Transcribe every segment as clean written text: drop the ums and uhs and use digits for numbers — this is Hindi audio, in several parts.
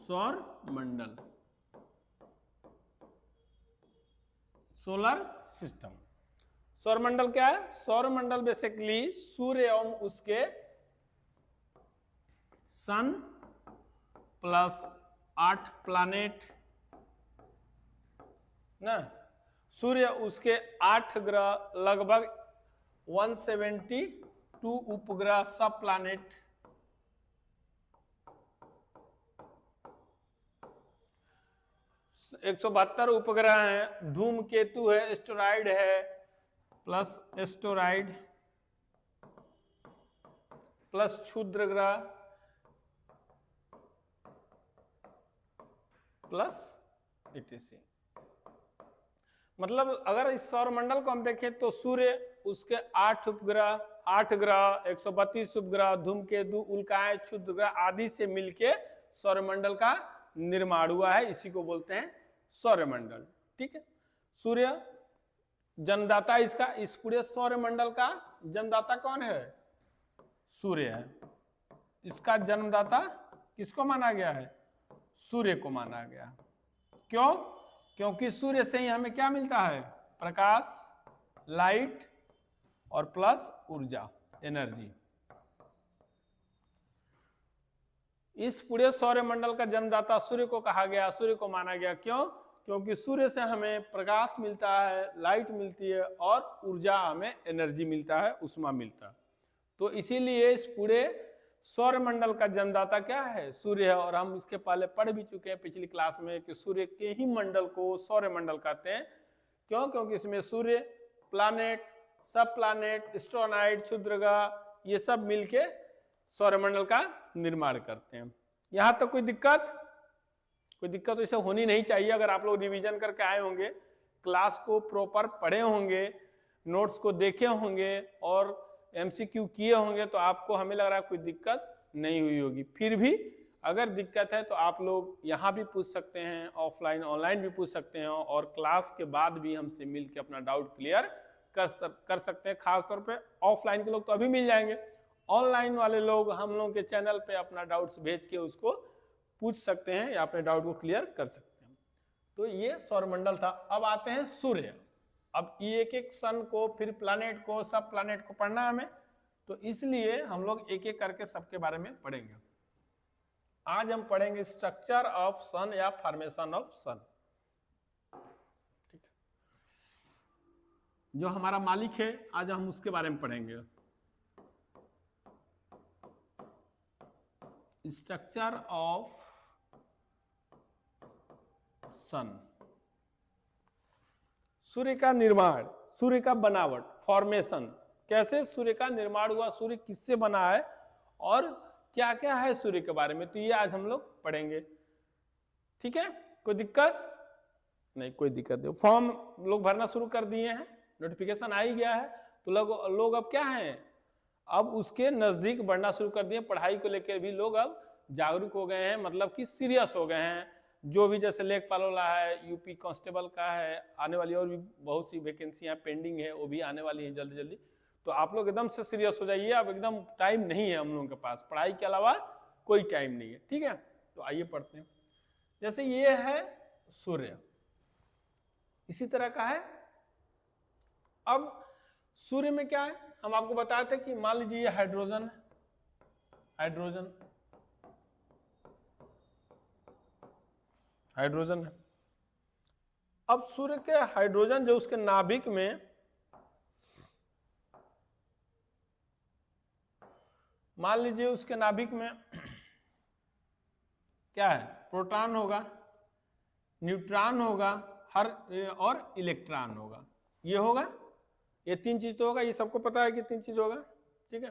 सौर मंडल, सोलर सिस्टम। सौरमंडल क्या है? सौरमंडल बेसिकली सूर्य एवं उसके सन प्लस 8 प्लैनेट ना, सूर्य उसके 8 ग्रह, लगभग 172 उपग्रह, सब प्लैनेट, एक 172 उपग्रह हैं, धूमकेतु है, एस्टेरॉइड है, प्लस एस्टेरॉइड प्लस क्षुद्र ग्रह प्लस etc। मतलब अगर इस सौरमंडल को हम देखें तो सूर्य, उसके 8 उपग्रह, 8 ग्रह, 132 उपग्रह, धूमकेतु, उल्काएं, क्षुद्र ग्रह आदि से मिलके सौरमंडल का निर्माण हुआ है। इसी को बोलते हैं सौरमंडल। ठीक है, सूर्य जन्मदाता इसका, इस पूरे सौरमंडल का जन्मदाता कौन है? सूर्य है। इसका जन्मदाता किसको माना गया है? सूर्य को माना गया। क्यों? क्योंकि सूर्य से ही हमें क्या मिलता है? प्रकाश, लाइट और प्लस ऊर्जा, एनर्जी। इस पूरे सौरमंडल का जन्मदाता सूर्य को कहा गया, सूर्य को माना गया। क्यों? क्योंकि सूर्य से हमें प्रकाश मिलता है, लाइट मिलती है और ऊर्जा, हमें एनर्जी मिलता है, उष्मा मिलता है। तो इसीलिए इस पूरे सौरमंडल का जन्मदाता क्या है? सूर्य है। और हम इसके पहले पढ़ भी चुके हैं पिछली क्लास में कि सूर्य के ही मंडल को सौरमंडल कहते हैं। क्यों? क्योंकि इसमें सूर्य, प्लैनेट, सब प्लैनेट, एस्ट्रोनॉइड, क्षुद्रग्रह, ये सब मिलके सौरमंडल का निर्माण करते हैं। यहां तक कोई दिक्कत? कोई दिक्कत तो इसे होनी नहीं चाहिए। अगर आप लोग रिवीजन करके आए होंगे, क्लास को प्रॉपर पढ़े होंगे, नोट्स को देखे होंगे और एमसीक्यू किए होंगे, तो आपको, हमें लग रहा है, कोई दिक्कत नहीं हुई होगी। फिर भी अगर दिक्कत है तो आप लोग यहाँ भी पूछ सकते हैं, ऑफलाइन ऑनलाइन भी पूछ सकते हैं, और क्लास के बाद भी हमसे मिल के अपना डाउट क्लियर कर सकते हैं। खासतौर पे ऑफलाइन के लोग तो अभी मिल जाएंगे, ऑनलाइन वाले लोग हम लोग के चैनल पे अपना डाउट्स भेज के उसको पूछ सकते हैं या अपने डाउट को क्लियर कर सकते हैं। तो ये सौरमंडल था। अब आते हैं सूर्य। अब ये एक सन को, फिर प्लैनेट को, सब प्लैनेट को पढ़ना है हमें, तो इसलिए हम लोग एक एक करके सबके बारे में पढ़ेंगे। आज हम पढ़ेंगे स्ट्रक्चर ऑफ सन या फॉर्मेशन ऑफ सन। ठीक है, जो हमारा मालिक है आज हम उसके बारे में पढ़ेंगे। स्ट्रक्चर ऑफ सन, सूर्य का निर्माण, सूर्य का बनावट, फॉर्मेशन, कैसे सूर्य का निर्माण हुआ, सूर्य किससे बना है और क्या क्या है सूर्य के बारे में, तो ये आज हम लोग पढ़ेंगे। ठीक है, कोई दिक्कत नहीं? कोई दिक्कत नहीं। फॉर्म लोग भरना शुरू कर दिए हैं, नोटिफिकेशन आ ही गया है, तो लोग अब क्या हैं, अब उसके नजदीक बढ़ना शुरू कर दिए। पढ़ाई को लेकर भी लोग अब जागरूक हो गए हैं, मतलब कि सीरियस हो गए हैं। जो भी जैसे लेखपाल वाला है, यूपी कांस्टेबल का है, आने वाली और भी बहुत सी वैकेंसियां पेंडिंग है, वो भी आने वाली है जल्दी जल्दी। तो आप लोग एकदम से सीरियस हो जाइए, अब एकदम टाइम नहीं है हम लोगों के पास, पढ़ाई के अलावा कोई टाइम नहीं है। ठीक है, तो आइए पढ़ते हैं। जैसे ये है सूर्य, इसी तरह का है। अब सूर्य में क्या है, हम आपको बताए थे कि मान लीजिए ये हाइड्रोजन, हाइड्रोजन हाइड्रोजन है। अब सूर्य के हाइड्रोजन जो उसके नाभिक में, मान लीजिए उसके नाभिक में क्या है, प्रोटॉन होगा, न्यूट्रॉन होगा, और इलेक्ट्रॉन होगा। ये होगा, ये तीन चीज तो होगा, ये सबको पता है कि तीन चीज होगा। ठीक है,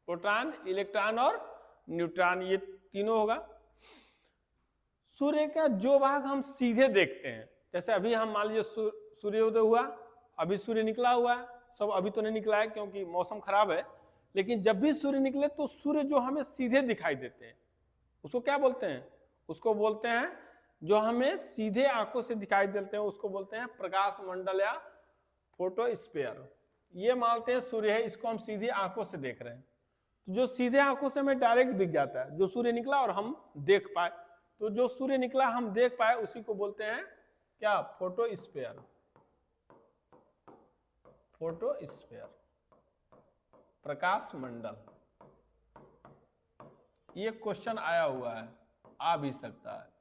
प्रोटॉन, इलेक्ट्रॉन और न्यूट्रॉन, ये तीनों होगा। सूर्य का जो भाग हम सीधे देखते हैं, जैसे अभी हम मान लीजिए सूर्योदय हुआ, अभी सूर्य निकला हुआ है, सब अभी तो नहीं निकला है क्योंकि मौसम खराब है, लेकिन जब भी सूर्य निकले तो सूर्य जो हमें सीधे दिखाई देते हैं उसको क्या बोलते हैं? उसको बोलते हैं, जो हमें सीधे आंखों से दिखाई देते हैं उसको बोलते हैं प्रकाश मंडल या फोटोस्फीयर। ये मानते हैं सूर्य है, इसको हम सीधे आंखों से देख रहे हैं। तो जो सीधे आंखों से हमें डायरेक्ट दिख जाता है, जो सूर्य निकला और हम देख पाए, तो जो सूर्य निकला हम देख पाए उसी को बोलते हैं क्या? फोटोस्फीयर। फोटोस्फीयर, प्रकाश मंडल। ये क्वेश्चन आया हुआ है, आ भी सकता है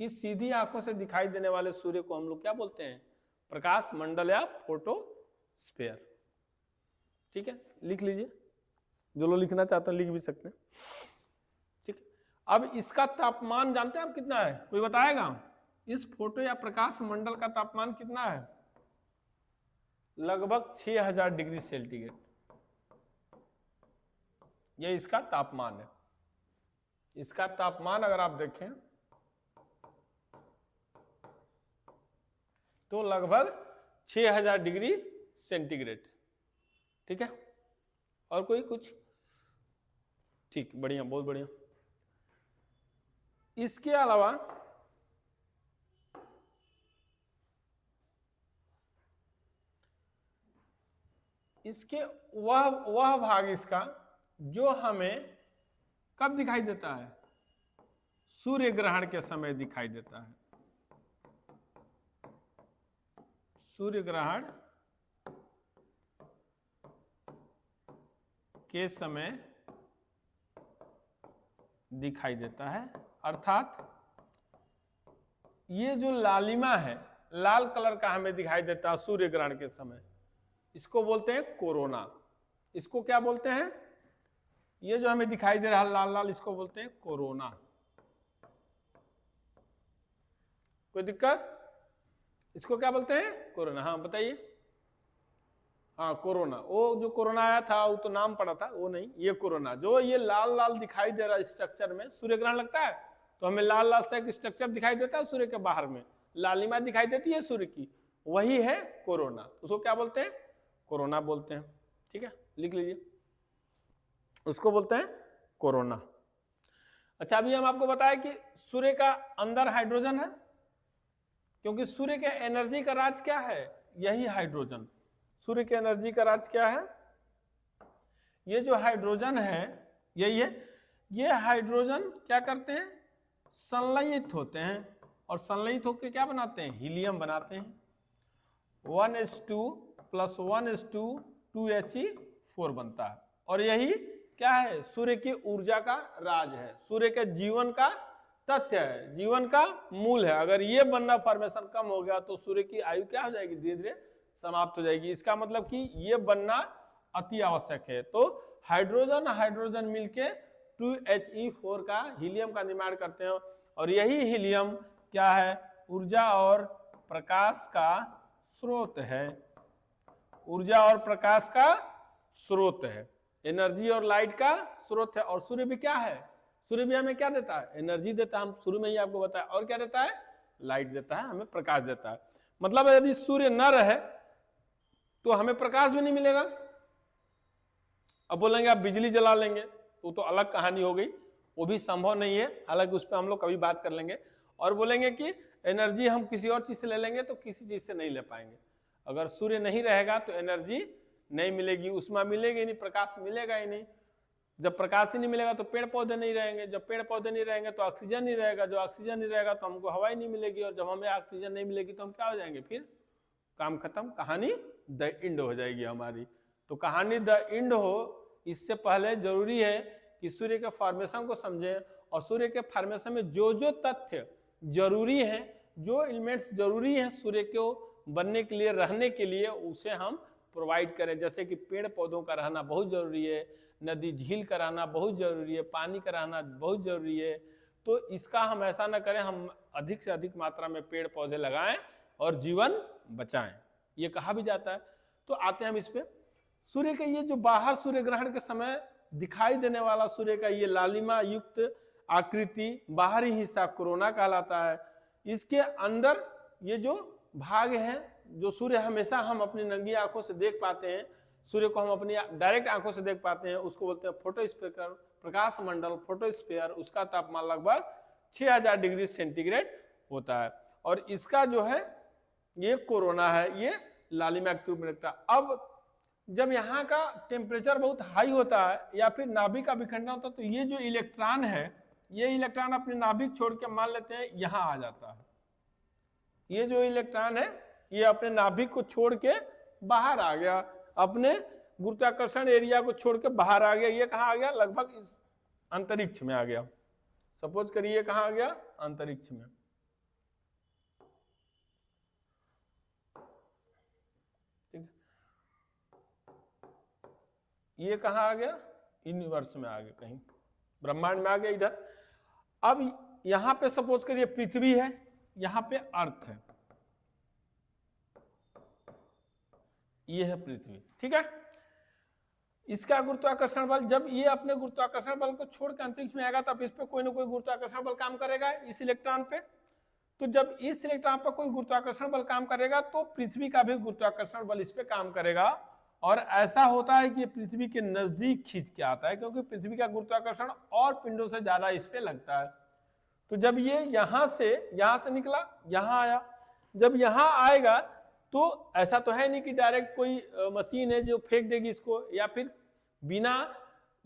कि सीधी आंखों से दिखाई देने वाले सूर्य को हम लोग क्या बोलते हैं? प्रकाश मंडल या फोटोस्फीयर। ठीक है, लिख लीजिए, जो लोग लिखना चाहते हैं लिख भी सकते हैं। ठीक है, अब इसका तापमान जानते हैं आप कितना है? कोई बताएगा? इस फोटो या प्रकाश मंडल का तापमान कितना है? लगभग 6000 डिग्री सेंटीग्रेड, ये इसका तापमान है। इसका तापमान अगर आप देखें तो लगभग 6000 डिग्री सेंटीग्रेड। ठीक है, और कोई कुछ? ठीक, बढ़िया, बहुत बढ़िया। इसके अलावा इसके वह भाग इसका जो हमें कब दिखाई देता है? सूर्य ग्रहण के समय दिखाई देता है। सूर्य ग्रहण के समय दिखाई देता है, अर्थात ये जो लालिमा है, लाल कलर का हमें दिखाई देता है सूर्य ग्रहण के समय, इसको बोलते हैं कोरोना। इसको क्या बोलते हैं? ये जो हमें दिखाई दे रहा है लाल लाल, इसको बोलते हैं कोरोना। कोई दिक्कत? इसको क्या बोलते हैं? कोरोना। हाँ बताइए। हाँ कोरोना, वो जो कोरोना आया था वो तो नाम पड़ा था, वो नहीं, ये कोरोना जो ये लाल लाल दिखाई दे रहा है स्ट्रक्चर में, सूर्य ग्रहण लगता है तो हमें लाल लाल सा एक स्ट्रक्चर दिखाई देता है सूर्य के बाहर में, लालिमा दिखाई देती है सूर्य की, वही है कोरोना। उसको क्या बोलते हैं? कोरोना बोलते हैं। ठीक है, लिख लीजिए, उसको बोलते हैं कोरोना। अच्छा, अभी हम आपको बताएं कि सूर्य का अंदर हाइड्रोजन है, क्योंकि सूर्य के एनर्जी का राज क्या है? यही हाइड्रोजन। सूर्य के एनर्जी का राज क्या है? ये जो हाइड्रोजन है यही है। ये हाइड्रोजन क्या करते हैं? संलयित होते हैं, और संलयित होकर क्या बनाते हैं? हीलियम बनाते हैं। 1s2 + 1s2 2He4 बनता है, और यही क्या है? सूर्य की ऊर्जा का राज है, सूर्य के जीवन का तथ्य है, जीवन का मूल है। अगर ये बनना फॉर्मेशन कम हो गया तो सूर्य की आयु क्या हो जाएगी? धीरे धीरे समाप्त हो जाएगी। इसका मतलब कि ये बनना अति आवश्यक है। तो हाइड्रोजन हाइड्रोजन मिलके 2He4 का हीलियम का निर्माण करते हैं, और यही हीलियम क्या है? ऊर्जा और प्रकाश का स्रोत है। ऊर्जा और प्रकाश का स्रोत है, एनर्जी और लाइट का स्रोत है। और सूर्य भी क्या है? सूर्य भी हमें क्या देता है? एनर्जी देता है। हम शुरू में ही आपको बताया, और क्या देता है? लाइट देता है, हमें प्रकाश देता है। मतलब यदि सूर्य न रहे तो हमें प्रकाश भी नहीं मिलेगा। अब बोलेंगे आप बिजली जला लेंगे, तो अलग कहानी हो गई, वो भी संभव नहीं है, हालांकि उस पर हम लोग कभी बात कर लेंगे। और बोलेंगे कि एनर्जी हम किसी और चीज से ले लेंगे, तो किसी चीज से नहीं ले पाएंगे। अगर सूर्य नहीं रहेगा तो एनर्जी नहीं मिलेगी, उष्मा मिलेगी नहीं, प्रकाश मिलेगा ही नहीं। जब प्रकाश ही नहीं मिलेगा तो पेड़ पौधे नहीं रहेंगे, जब पेड़ पौधे नहीं रहेंगे तो ऑक्सीजन नहीं रहेगा, जो ऑक्सीजन नहीं रहेगा तो हमको हवा ही नहीं मिलेगी, और जब हमें ऑक्सीजन नहीं मिलेगी तो हम क्या हो जाएंगे? फिर काम खत्म, कहानी द एंड हो जाएगी हमारी। तो कहानी द एंड हो, इससे पहले जरूरी है कि सूर्य के फॉर्मेशन को समझें, और सूर्य के फॉर्मेशन में जो जो तथ्य जरूरी हैं, जो एलिमेंट्स जरूरी हैं सूर्य को बनने के लिए, रहने के लिए, उसे हम प्रोवाइड करें। जैसे कि पेड़ पौधों का रहना बहुत जरूरी है, नदी झील का रहना बहुत जरूरी है, पानी का रहना बहुत जरूरी है। तो इसका हम ऐसा ना करें, हम अधिक से अधिक मात्रा में पेड़ पौधे लगाएं और जीवन बचाएं, ये कहा भी जाता है। तो आते हैं हम इस पे। सूर्य के ये जो बाहर सूर्य ग्रहण के समय दिखाई देने वाला सूर्य का ये लालिमा युक्त आकृति, बाहरी हिस्सा कोरोना कहलाता है। इसके अंदर ये जो भाग है, जो सूर्य हमेशा हम अपनी नंगी आंखों से देख पाते हैं, सूर्य को हम अपनी डायरेक्ट आंखों से देख पाते हैं, उसको बोलते हैं फोटोस्फीयर, प्रकाश मंडल, फोटोस्फीयर। उसका तापमान लगभग 6000 डिग्री सेंटीग्रेड होता है, और इसका जो है ये कोरोना है, ये लालिमा के रूप में रखता है। अब जब यहाँ का टेम्परेचर बहुत हाई होता है या फिर नाभिक का विखंडन होता है, तो ये जो इलेक्ट्रॉन है, ये इलेक्ट्रॉन अपने नाभिक छोड़ के मान लेते हैं यहाँ आ जाता है। ये जो इलेक्ट्रॉन है ये अपने नाभिक को छोड़ के बाहर आ गया, अपने गुरुत्वाकर्षण एरिया को छोड़ के बाहर आ गया। ये कहाँ आ गया? लगभग इस अंतरिक्ष में आ गया। सपोज करिए कहाँ आ गया? अंतरिक्ष में। ठीक, ये कहाँ आ गया? यूनिवर्स में आ गया, कहीं ब्रह्मांड में आ गया इधर। अब यहां पे सपोज करिए पृथ्वी है, यहां पे अर्थ है, ये है पृथ्वी। ठीक है, इसका गुरुत्वाकर्षण बल, जब ये अपने गुरुत्वाकर्षण बल को छोड़ के अंतरिक्ष में आएगा तब इस पे कोई ना कोई गुरुत्वाकर्षण बल काम करेगा इस इलेक्ट्रॉन पे। तो जब इस इलेक्ट्रॉन पर कोई गुरुत्वाकर्षण बल काम करेगा तो पृथ्वी का भी गुरुत्वाकर्षण बल इस पे काम करेगा, और ऐसा होता है कि पृथ्वी के नजदीक खींच के आता है, क्योंकि पृथ्वी का गुरुत्वाकर्षण और पिंडों से ज्यादा इस पे लगता है। तो जब ये यहां से निकला, यहां आया, जब यहां आएगा तो ऐसा तो है नहीं कि डायरेक्ट कोई मशीन है जो फेंक देगी इसको, या फिर बिना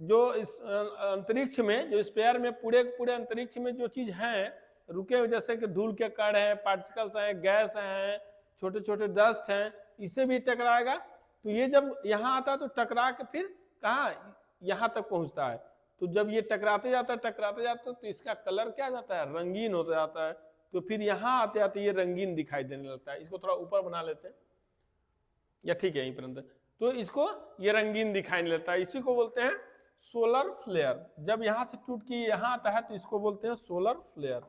जो इस अंतरिक्ष में, जो स्पेयर में पूरे अंतरिक्ष में जो चीज है रुके हुए, जैसे कि धूल के कण हैं, पार्टिकल्स हैं, गैस हैं, छोटे छोटे डस्ट हैं, इससे भी टकराएगा। तो ये जब यहाँ आता है तो टकरा के फिर कहाँ? यहाँ तक पहुंचता है। तो जब ये टकराते जाता है तो इसका कलर क्या जाता है? रंगीन होता जाता है। तो फिर यहाँ आते आते ये रंगीन दिखाई देने लगता है। इसको थोड़ा ऊपर बना लेते हैं, या ठीक है यहीं पर अंदर। तो इसको ये रंगीन दिखाई नहीं लेता है, इसी को बोलते हैं सोलर फ्लेयर। जब यहां से टूट के यहां आता है तो इसको बोलते हैं सोलर फ्लेयर।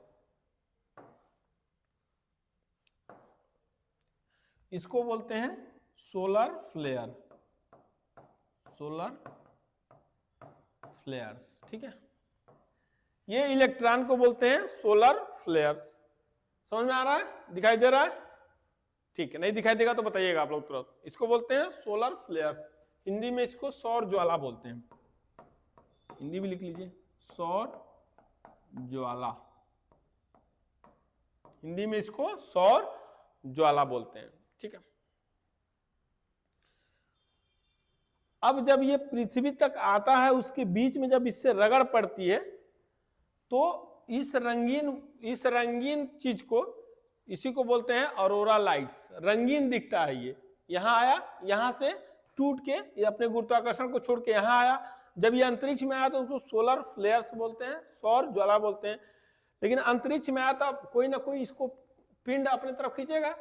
इसको बोलते हैं सोलर फ्लेयर, सोलर फ्लेयर्स। ठीक है, ये इलेक्ट्रॉन को बोलते हैं सोलर फ्लेयर्स। समझ में आ रहा है? दिखाई दे रहा है? ठीक है, नहीं दिखाई देगा तो बताइएगा आप लोग तुरंत। इसको बोलते हैं सोलर फ्लेयर्स। हिंदी में इसको सौर ज्वाला बोलते हैं, हिंदी भी लिख लीजिए, सौर ज्वाला। हिंदी में इसको सौर ज्वाला बोलते हैं। ठीक है, अब जब ये पृथ्वी तक आता है, उसके बीच में जब इससे रगड़ पड़ती है तो इस रंगीन चीज को, इसी को बोलते हैं ऑरोरा लाइट्स। रंगीन दिखता है ये, यहां आया, यहां से टूट के ये अपने गुरुत्वाकर्षण को छोड़ के यहां आया। जब ये अंतरिक्ष में आया तो उसको सोलर फ्लेयर्स बोलते हैं, सौर ज्वाला बोलते हैं। लेकिन अंतरिक्ष में आया तो कोई ना कोई इसको पिंड अपने तरफ खींचेगा,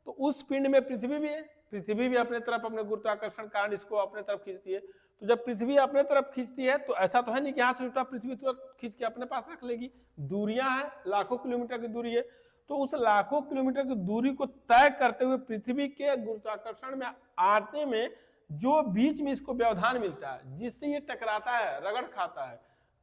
तो उस पिंड में पृथ्वी भी है, पृथ्वी भी अपने तरफ अपने गुरुत्वाकर्षण कारण इसको अपने तरफ खींचती है। तो जब पृथ्वी अपने तरफ खींचती है तो ऐसा तो है नहीं कि यहाँ से उल्टा पृथ्वी तुरंत खींच के अपने पास रख लेगी। दूरियां हैं, लाखों किलोमीटर की दूरी है। तो उस लाखों किलोमीटर की दूरी को तय करते हुए पृथ्वी के गुरुत्वाकर्षण में आने में जो बीच में इसको व्यवधान मिलता है, जिससे ये टकराता है, रगड़ खाता है,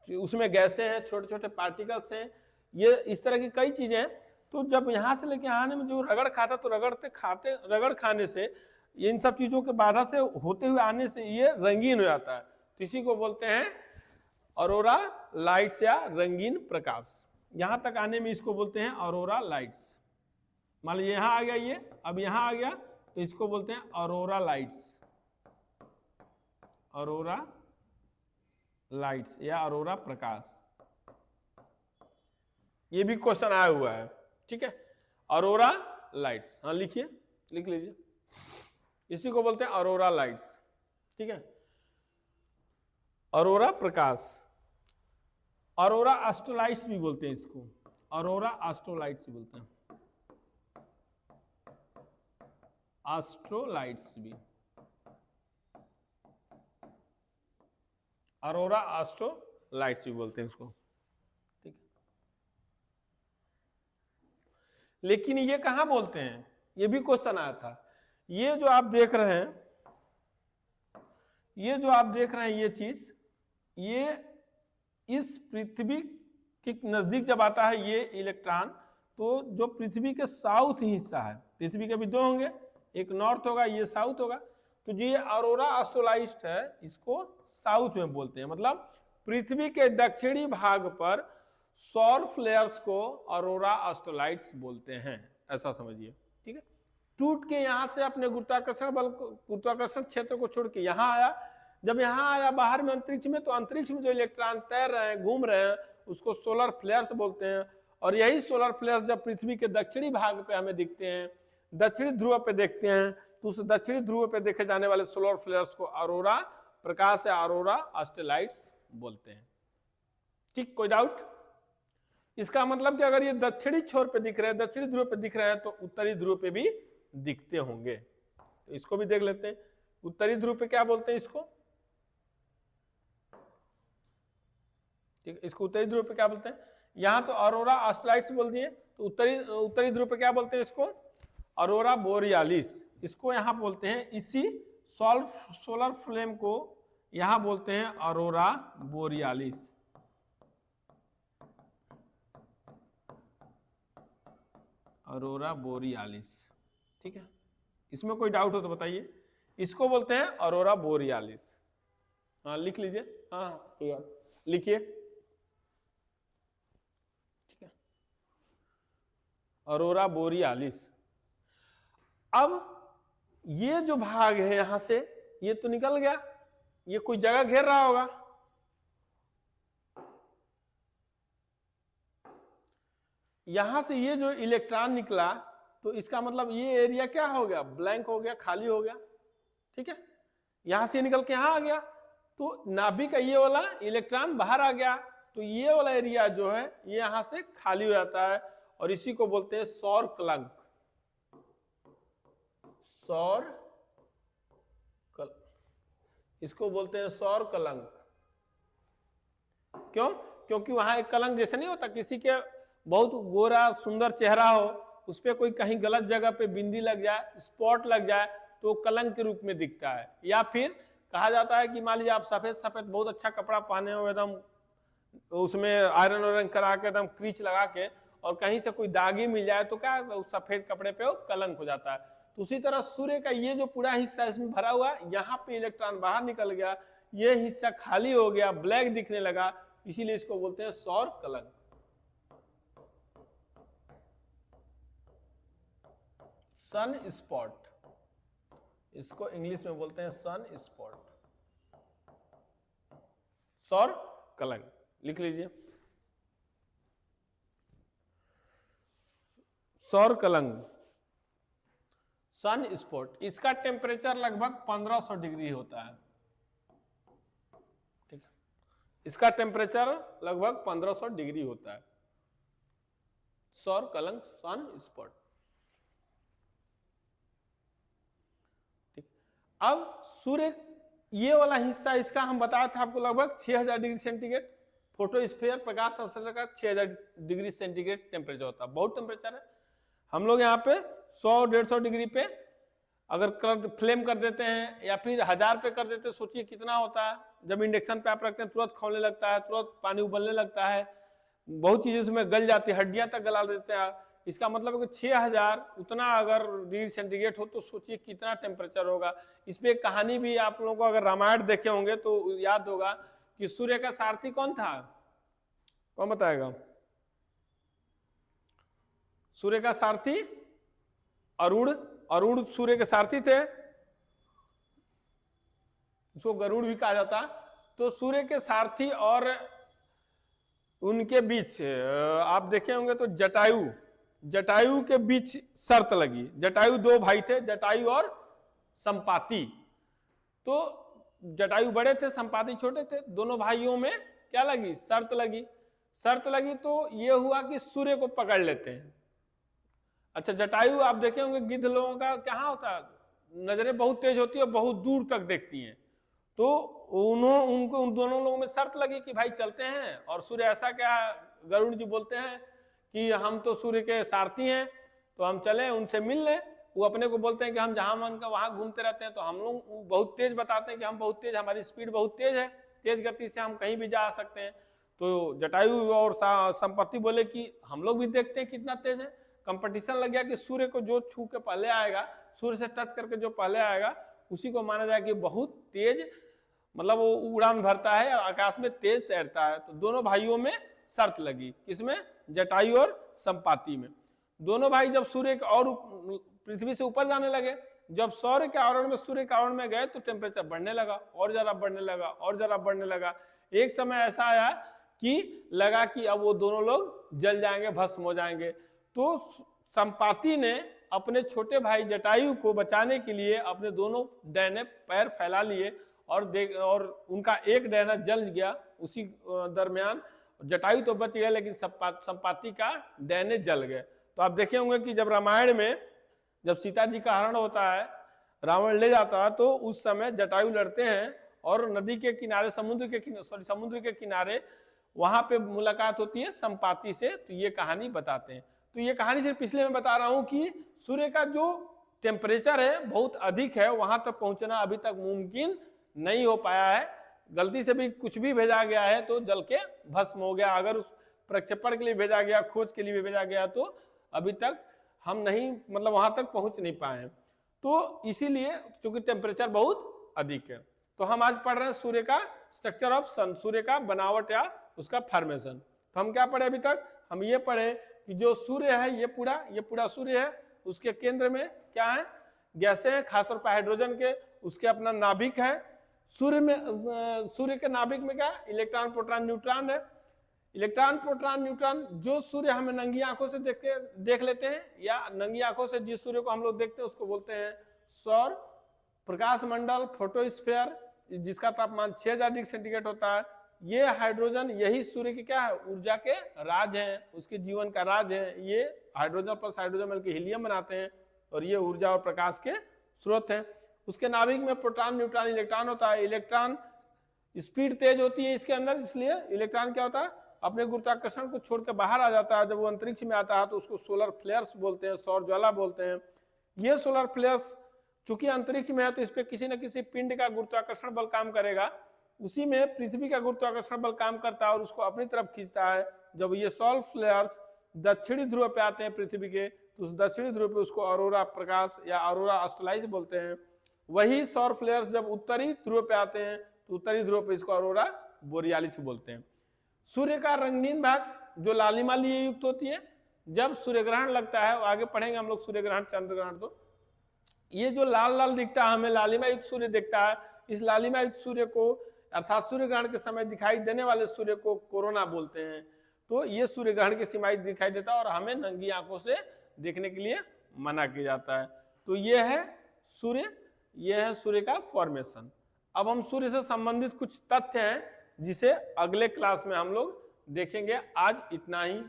उसमें गैसें हैं, छोटे छोटे पार्टिकल्स हैं, ये इस तरह की कई चीजें हैं। तो जब यहां से लेके आने में जो रगड़ खाता, तो रगड़ खाने से, इन सब चीजों के बाधा से होते हुए आने से ये रंगीन हो जाता है। तो इसी को बोलते हैं ऑरोरा लाइट्स या रंगीन प्रकाश। यहां तक आने में इसको बोलते हैं ऑरोरा लाइट्स। मान लीजिए यहां आ गया ये, अब यहां आ गया तो इसको बोलते हैं ऑरोरा लाइट्स, ऑरोरा लाइट्स या ऑरोरा प्रकाश। ये भी क्वेश्चन आया हुआ है। ठीक है, ऑरोरा लाइट्स, हाँ लिखिए, लिख लीजिए, इसी को बोलते हैं ऑरोरा लाइट्स। ठीक है, ऑरोरा प्रकाश, ऑरोरा एस्ट्रोलाइट्स भी बोलते हैं इसको, ऑरोरा एस्ट्रोलाइट्स बोलते हैं, एस्ट्रोलाइट्स भी, ऑरोरा एस्ट्रोलाइट्स भी बोलते हैं इसको। ठीक है, लेकिन ये कहां बोलते हैं, ये भी क्वेश्चन आया था। ये जो आप देख रहे हैं, ये चीज, ये इस पृथ्वी के नजदीक जब आता है ये इलेक्ट्रॉन, तो जो पृथ्वी के साउथ हिस्सा है, पृथ्वी के भी दो होंगे, एक नॉर्थ होगा, ये साउथ होगा, तो जो ये ऑरोरा एस्ट्रोलाइट्स है इसको साउथ में बोलते हैं। मतलब पृथ्वी के दक्षिणी भाग पर सौर फ्लेयर्स को ऑरोरा एस्ट्रोलाइट्स बोलते हैं, ऐसा समझिए। ठीक है, टूट के यहाँ से अपने गुरुत्वाकर्षण बल गुरुत्वाकर्षण क्षेत्र को छोड़ के यहाँ आया। जब यहाँ आया बाहर में अंतरिक्ष में, तो अंतरिक्ष में जो इलेक्ट्रॉन तैर रहे हैं, घूम रहे हैं, उसको सोलर फ्लेयर्स बोलते हैं। और यही सोलर फ्लेयर्स जब पृथ्वी के दक्षिणी भाग पे हमें दिखते हैं, दक्षिणी ध्रुव पे देखते हैं, तो उस दक्षिणी ध्रुव पे देखे जाने वाले सोलर फ्लेयर्स को अरोरा, प्रकाश या अरोरा ऑस्ट्रेलाइट्स बोलते हैं। ठीक, कोई डाउट? इसका मतलब कि अगर ये दक्षिणी छोर पे दिख रहे हैं, दक्षिणी ध्रुव पे दिख रहे हैं, तो उत्तरी ध्रुव पे भी दिखते होंगे। तो इसको भी देख लेते हैं। उत्तरी ध्रुव पे क्या बोलते हैं इसको? ठीक, इसको उत्तरी ध्रुव पे क्या बोलते हैं? यहां तो अरोरा ऑस्ट्रेलाइट्स बोल दिए, तो उत्तरी ध्रुव पे क्या बोलते हैं इसको? अरोरा बोरियालिस। इसको यहां बोलते हैं, इसी सोलर फ्लेम को यहां बोलते हैं अरोरा बोरियालिस। अरोरा बोरियालिस। ठीक है, इसमें कोई डाउट हो तो बताइए। इसको बोलते हैं अरोरा बोरियालिस। हाँ, लिख लीजिए। हाँ, लिखिए। ठीक है, अरोरा बोरियालिस। अब ये जो भाग है यहां से, ये तो निकल गया, ये कोई जगह घेर रहा होगा। यहां से ये जो इलेक्ट्रॉन निकला, तो इसका मतलब ये एरिया क्या हो गया? ब्लैंक हो गया, खाली हो गया। ठीक है, यहां से निकल के यहां आ गया, तो नाभिक का ये वाला इलेक्ट्रॉन बाहर आ गया, तो ये वाला एरिया जो है ये यहां से खाली हो जाता है, और इसी को बोलते हैं सौर कलंक। इसको बोलते हैं सौर कलंक। क्यों? क्योंकि वहां एक कलंक जैसे नहीं होता, किसी के बहुत गोरा सुंदर चेहरा हो, उस पर कोई कहीं गलत जगह पे बिंदी लग जाए, स्पॉट लग जाए, तो कलंक के रूप में दिखता है। या फिर कहा जाता है कि मान लीजिए आप सफेद सफेद बहुत अच्छा कपड़ा पहने हो, एकदम उसमें आयरन वायरन करा के एकदम क्रीच लगा के, और कहीं से कोई दागी मिल जाए तो क्या, उस सफेद कपड़े पे वो कलंक हो जाता है। तो उसी तरह सूर्य का ये जो पूरा हिस्सा इसमें भरा हुआ, यहाँ पे इलेक्ट्रॉन बाहर निकल गया, ये हिस्सा खाली हो गया, ब्लैक दिखने लगा, इसीलिए इसको बोलते हैं सौर कलंक। सन स्पॉट, इसको इंग्लिश में बोलते हैं सन स्पॉट, सौर कलंक। लिख लीजिए, सौर कलंक, सन स्पॉट। इसका टेम्परेचर लगभग 1500 डिग्री होता है। ठीक है, इसका टेम्परेचर लगभग 1500 डिग्री होता है, सौर कलंक, सन स्पॉट। अब सूर्य ये वाला हिस्सा, इसका हम बताया था आपको, लगभग 6000 डिग्री सेंटीग्रेड फोटोस्फीयर, प्रकाश संश्लेषण का 6000 डिग्री सेंटीग्रेड टेम्परेचर होता है। बहुत टेम्परेचर है। हम लोग यहाँ पे 100-150 डिग्री पे अगर फ्लेम कर देते हैं, या फिर 1000 पे कर देते हैं, सोचिए कितना होता है। जब इंडक्शन पे आप रखते हैं, तुरंत खौलने लगता है, तुरंत पानी उबलने लगता है, बहुत चीजें उसमें गल जाती है, हड्डियां तक गला देते हैं। इसका मतलब है कि 6000 उतना अगर डिग्री सेंटीग्रेड हो, तो सोचिए कितना टेम्परेचर होगा। इस पे एक कहानी भी आप लोगों को, अगर रामायण देखे होंगे तो याद होगा कि सूर्य का सारथी कौन था? कौन बताएगा? सूर्य का सारथी अरुण। अरुण सूर्य के सारथी थे, उसको गरुड़ भी कहा जाता। तो सूर्य के सारथी और उनके बीच आप देखे होंगे तो जटायु के बीच शर्त लगी। जटायु दो भाई थे, जटायु और संपाति। तो जटायु बड़े थे, संपाति छोटे थे। दोनों भाइयों में क्या लगी? शर्त लगी। शर्त लगी तो ये हुआ कि सूर्य को पकड़ लेते हैं। अच्छा, जटायु आप देखे होंगे गिद्ध लोगों का क्या होता है, नजरें बहुत तेज होती है, बहुत दूर तक देखती हैं। तो उनको उन दोनों लोगों में शर्त लगी कि भाई चलते हैं। और सूर्य ऐसा क्या, गरुड़ जी बोलते हैं कि हम तो सूर्य के सारथी हैं, तो हम चलें उनसे मिल लें। वो अपने को बोलते हैं कि हम जहां मन का वहां घूमते रहते हैं। तो हम लोग बहुत तेज बताते हैं कि हम बहुत तेज, हमारी स्पीड बहुत तेज है, तेज गति से हम कहीं भी जा सकते हैं। तो जटायु और संपत्ति बोले कि हम लोग भी देखते हैं कितना तेज है। कंपटीशन लग गया कि सूर्य को जो छू के पहले आएगा, सूर्य से टच करके जो पहले आएगा, उसी को माना जाए कि बहुत तेज, मतलब वो उड़ान भरता है, आकाश में तेज तैरता है। तो दोनों भाइयों में शर्त लगी, किसमें? जटायु और संपाति में। दोनों भाई जब सूर्य के और पृथ्वी से ऊपर जाने लगे, जब सौर के आवरण में सूर्य के आवरण में गए तो टेम्परेचर बढ़ने लगा, और ज्यादा बढ़ने लगा, और ज्यादा बढ़ने लगा। एक समय ऐसा आया कि लगा कि अब वो दोनों लोग जल जाएंगे, भस्म हो जाएंगे। तो संपाति ने अपने छोटे भाई जटायु को बचाने के लिए अपने दोनों डैने पैर फैला लिए और उनका एक डैना जल गया। उसी दरमियान जटायु तो बच गए, लेकिन संपाति का डैने जल गए। तो आप देखे होंगे कि जब रामायण में जब सीता जी का हरण होता है, रावण ले जाता है, तो उस समय जटायु लड़ते हैं और नदी के किनारे, समुद्र के किनारे वहां पे मुलाकात होती है संपाति से। तो ये कहानी बताते हैं। तो ये कहानी सिर्फ पिछले में बता रहा हूं कि सूर्य का जो टेम्परेचर है बहुत अधिक है, वहां तक पहुंचना अभी तक मुमकिन नहीं हो पाया है। गलती से भी कुछ भी भेजा गया है तो जल के भस्म हो गया। अगर उस प्रक्षेपण के लिए भेजा गया, खोज के लिए भेजा गया, तो अभी तक हम नहीं, मतलब वहां तक पहुंच नहीं पाए हैं। तो इसीलिए क्योंकि टेम्परेचर बहुत अधिक है। तो हम आज पढ़ रहे हैं सूर्य का स्ट्रक्चर ऑफ सन, सूर्य का बनावट या उसका फॉर्मेशन। तो हम क्या पढ़े अभी तक? हम ये पढ़े कि जो सूर्य है ये पूरा सूर्य है, उसके केंद्र में क्या है? गैसें हैं, खासतौर पर हाइड्रोजन के। उसके अपना नाभिक है। सूर्य के नाभिक में क्या? इलेक्ट्रॉन, प्रोटॉन, न्यूट्रॉन है। इलेक्ट्रॉन, प्रोटॉन, न्यूट्रॉन जो सूर्य हमें नंगी आंखों से देख लेते हैं, या नंगी आंखों से जिस सूर्य को हम लोग देखते हैं उसको बोलते हैं सौर प्रकाश मंडल, फोटोस्फीयर, जिसका तापमान 6000 डिग्री सेंटीग्रेड होता है। ये हाइड्रोजन, यही सूर्य की क्या है? ऊर्जा के राज हैं, उसके जीवन का राज है। ये हाइड्रोजन प्लस हाइड्रोजन मिलकर हीलियम बनाते हैं और ये ऊर्जा और प्रकाश के स्रोत हैं। उसके नाभिक में प्रोटॉन, न्यूट्रॉन, इलेक्ट्रॉन होता है। इलेक्ट्रॉन स्पीड तेज होती है इसके अंदर, इसलिए इलेक्ट्रॉन क्या होता है? अपने गुरुत्वाकर्षण को छोड़ के बाहर आ जाता है। जब वो अंतरिक्ष में आता है तो उसको सोलर फ्लेयर्स बोलते हैं, सौर ज्वाला बोलते हैं। ये सोलर फ्लेयर्स चूंकि अंतरिक्ष में है तो इस पर किसी न किसी पिंड का गुरुत्वाकर्षण बल काम करेगा। उसी में पृथ्वी का गुरुत्वाकर्षण बल काम करता है और उसको अपनी तरफ खींचता है। जब ये सोलर फ्लेयर्स दक्षिणी ध्रुव पे आते हैं पृथ्वी के, तो उस दक्षिणी ध्रुव पे उसको अरोरा प्रकाश या अरोरा ऑस्ट्रेलाइज बोलते हैं। वही सौर फ्लेयर्स जब उत्तरी ध्रुव पे आते हैं तो उत्तरी ध्रुव पे इसको अरोरा बोरियालिस बोलते हैं। सूर्य का रंगीन भाग जो लालिमा लिए युक्त होती है, जब सूर्य ग्रहण लगता है, आगे पढ़ेंगे हम लोग सूर्य ग्रहण, चंद्र ग्रहण, तो ये जो लाल लाल दिखता है हमें लालिमा युक्त सूर्य दिखता है। इस लालिमा युक्त सूर्य को अर्थात सूर्य ग्रहण के समय दिखाई देने वाले सूर्य को कोरोना बोलते हैं। तो ये सूर्य ग्रहण के समय दिखाई देता है और हमें नंगी आंखों से देखने के लिए मना किया जाता है। तो ये है सूर्य, ये है सूर्य का फॉर्मेशन। अब हम सूर्य से संबंधित कुछ तथ्य हैं जिसे अगले क्लास में हम लोग देखेंगे। आज इतना ही।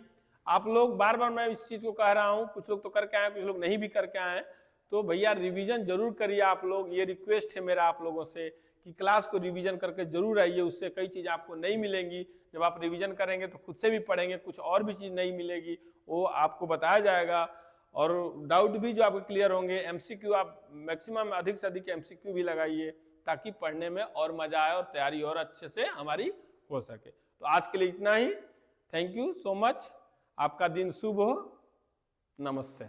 आप लोग बार बार मैं इस चीज को कह रहा हूं, कुछ लोग तो करके आए, कुछ लोग नहीं भी करके आए, तो भैया रिवीजन जरूर करिए आप लोग। ये रिक्वेस्ट है मेरा आप लोगों से कि क्लास को रिवीजन करके जरूर आइए। उससे कई चीज़ आपको नहीं मिलेंगी। जब आप रिवीजन करेंगे तो खुद से भी पढ़ेंगे, कुछ और भी चीज़ नहीं मिलेगी, वो आपको बताया जाएगा। और डाउट भी जो आपके क्लियर होंगे। एमसीक्यू आप मैक्सिमम अधिक से अधिक एमसीक्यू भी लगाइए ताकि पढ़ने में और मजा आए और तैयारी और अच्छे से हमारी हो सके। तो आज के लिए इतना ही। Thank you so much. आपका दिन शुभ हो। नमस्ते।